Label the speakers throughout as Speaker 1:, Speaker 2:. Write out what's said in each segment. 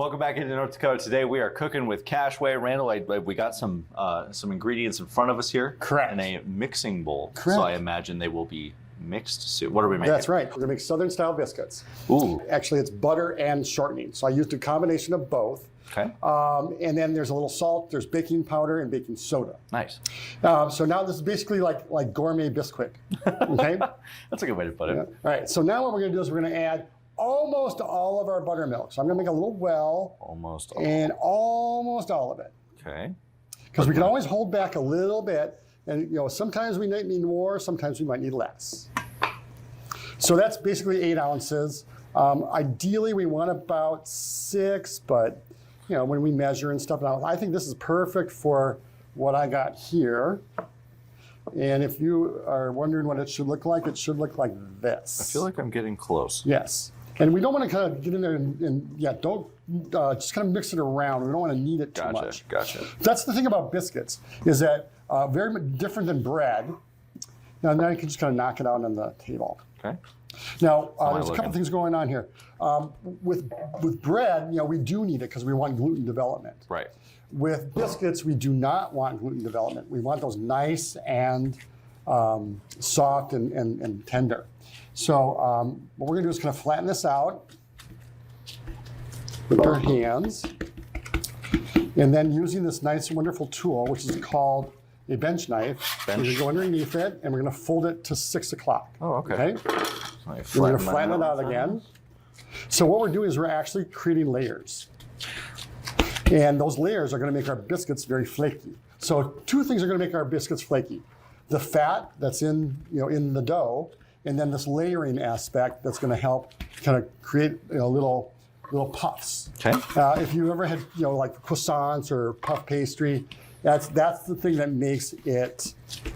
Speaker 1: Welcome back into North Dakota. Today we are cooking with Cashway. Randall, we got some ingredients in front of us here.
Speaker 2: Correct.
Speaker 1: In a mixing bowl.
Speaker 2: Correct.
Speaker 1: So I imagine they will be mixed soon. What are we making?
Speaker 2: That's right. We're gonna make Southern style biscuits.
Speaker 1: Ooh.
Speaker 2: Actually, it's butter and shortening. So I used a combination of both.
Speaker 1: Okay.
Speaker 2: And then there's a little salt, there's baking powder and baking soda.
Speaker 1: Nice.
Speaker 2: So now this is basically like gourmet Bisquick. Okay.
Speaker 1: That's a good way to put it.
Speaker 2: Yeah. All right. So now what we're gonna do is we're gonna add almost all of our buttermilk. So I'm gonna make a little well.
Speaker 1: Almost all.
Speaker 2: And almost all of it.
Speaker 1: Okay.
Speaker 2: Because we can always hold back a little bit. And sometimes we might need more, sometimes we might need less. So that's basically 8 ounces. Ideally, we want about 6, but when we measure and stuff, now I think this is perfect for what I got here. And if you are wondering what it should look like this.
Speaker 1: I feel like I'm getting close.
Speaker 2: Yes. And we don't want to kind of get in there and don't just kind of mix it around. We don't want to knead it too much.
Speaker 1: Gotcha.
Speaker 2: That's the thing about biscuits, is that very different than bread. Now you can just kind of knock it out on the table.
Speaker 1: Okay.
Speaker 2: Now, there's a couple things going on here. With bread, we do need it because we want gluten development.
Speaker 1: Right.
Speaker 2: With biscuits, we do not want gluten development. We want those nice and soft and tender. So what we're going to do is kind of flatten this out with our hands. And then using this nice and wonderful tool, which is called a bench knife, we're going to go underneath it and we're going to fold it to 6 o'clock.
Speaker 1: Oh, okay.
Speaker 2: We're going to flatten it out again. So what we're doing is we're actually creating layers. And those layers are going to make our biscuits very flaky. So 2 things are going to make our biscuits flaky. The fat that's in the dough, and then this layering aspect that's going to help kind of create little puffs. Okay. If you ever had like croissants or puff pastry, that's the thing that makes it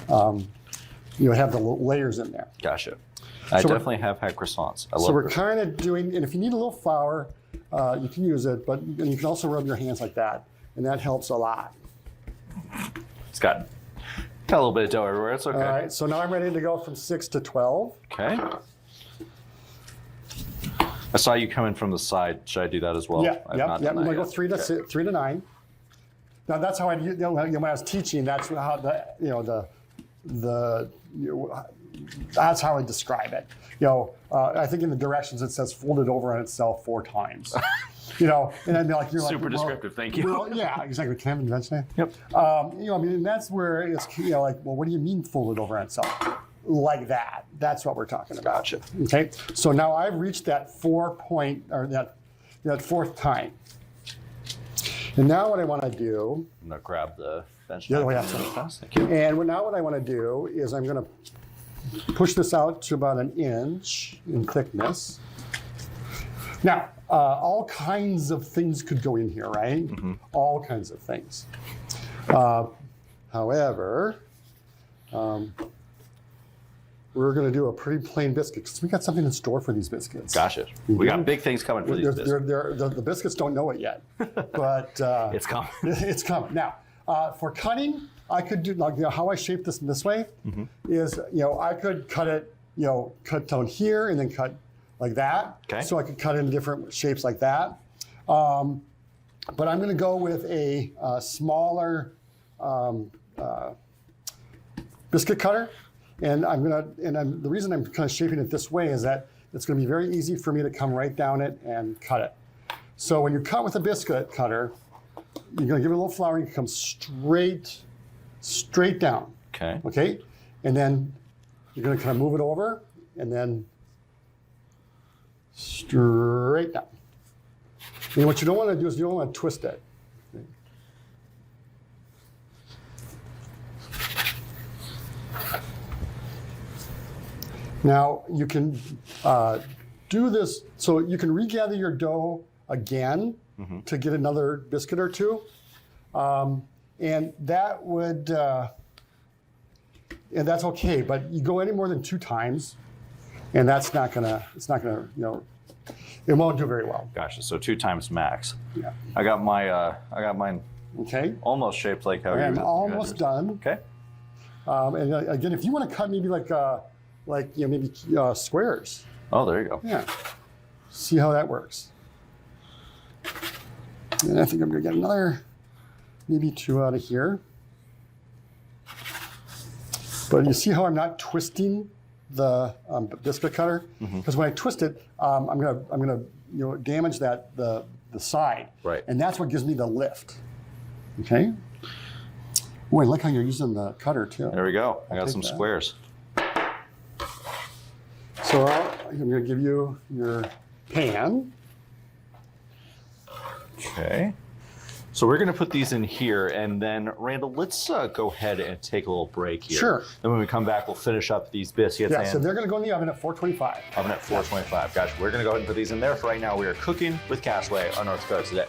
Speaker 2: have the layers in there.
Speaker 1: Gotcha. I definitely have had croissants. I love.
Speaker 2: So we're kind of doing, and if you need a little flour, you can use it, but you can also rub your hands like that, and that helps a lot.
Speaker 1: It's got a little bit of dough everywhere. It's okay.
Speaker 2: All right. So now I'm ready to go from 6 to 12.
Speaker 1: Okay. I saw you coming from the side. Should I do that as well?
Speaker 2: Yeah. I'm going to go 3 to 9. Now that's how when I was teaching, that's how that's how I describe it. I think in the directions it says fold it over on itself 4 times. And I'd be like, you're
Speaker 1: super descriptive. Thank you.
Speaker 2: Well, yeah, exactly. Can I have an invention?
Speaker 1: Yep.
Speaker 2: And that's where it's like, well, what do you mean fold it over on itself? Like that. That's what we're talking about.
Speaker 1: Gotcha.
Speaker 2: Okay. So now I've reached that 4th time. And now what I want to do...
Speaker 1: I'm going to grab the bench.
Speaker 2: The other way out.
Speaker 1: Thank you.
Speaker 2: And now what I want to do is I'm going to push this out to about 1 inch in thickness. Now, all kinds of things could go in here, right? Mm-hmm. All kinds of things. However, we're going to do a pretty plain biscuit because we got something in store for these biscuits.
Speaker 1: Gotcha. We got big things coming for these biscuits.
Speaker 2: The biscuits don't know it yet, but
Speaker 1: it's coming.
Speaker 2: It's coming. Now, for cutting, I could do how I shape this way is I could cut it cut down here and then cut like that. Okay. So I could cut in different shapes like that. But I'm going to go with a smaller biscuit cutter. And the reason I'm kind of shaping it this way is that it's going to be very easy for me to come right down it and cut it. So when you cut with a biscuit cutter, you're going to give it a little flour. You can come straight down.
Speaker 1: Okay.
Speaker 2: Okay. And then you're going to kind of move it over, and then straight down. And what you don't want to do is you don't want to twist it. Now you can do this, so you can regather your dough again to get another biscuit or 2, and that would, and that's okay. But you go any more than 2 times, and it's not gonna, it won't do very well.
Speaker 1: Gotcha. So 2 times max.
Speaker 2: Yeah.
Speaker 1: I got mine.
Speaker 2: Okay.
Speaker 1: Almost shaped like how
Speaker 2: I'm almost done.
Speaker 1: Okay.
Speaker 2: And again, if you want to cut maybe maybe squares.
Speaker 1: Oh, there you go.
Speaker 2: Yeah. See how that works. And I think I'm gonna get another, maybe 2 out of here. But you see how I'm not twisting the biscuit cutter? Because when I twist it, I'm gonna damage the side.
Speaker 1: Right.
Speaker 2: And that's what gives me the lift. Okay. Boy, I like how you're using the cutter too.
Speaker 1: There we go. I got
Speaker 2: take
Speaker 1: some
Speaker 2: that.
Speaker 1: squares.
Speaker 2: So I'm gonna give you your pan.
Speaker 1: Okay. So we're going to put these in here, and then Randall, let's go ahead and take a little break here.
Speaker 2: Sure.
Speaker 1: Then when we come back, we'll finish up these biscuits.
Speaker 2: Yeah,
Speaker 1: and
Speaker 2: so they're gonna go in the oven at 425.
Speaker 1: oven at 425. Gotcha. We're going to go ahead and put these in there. For right now, we are cooking with Cashway on North Dakota Today.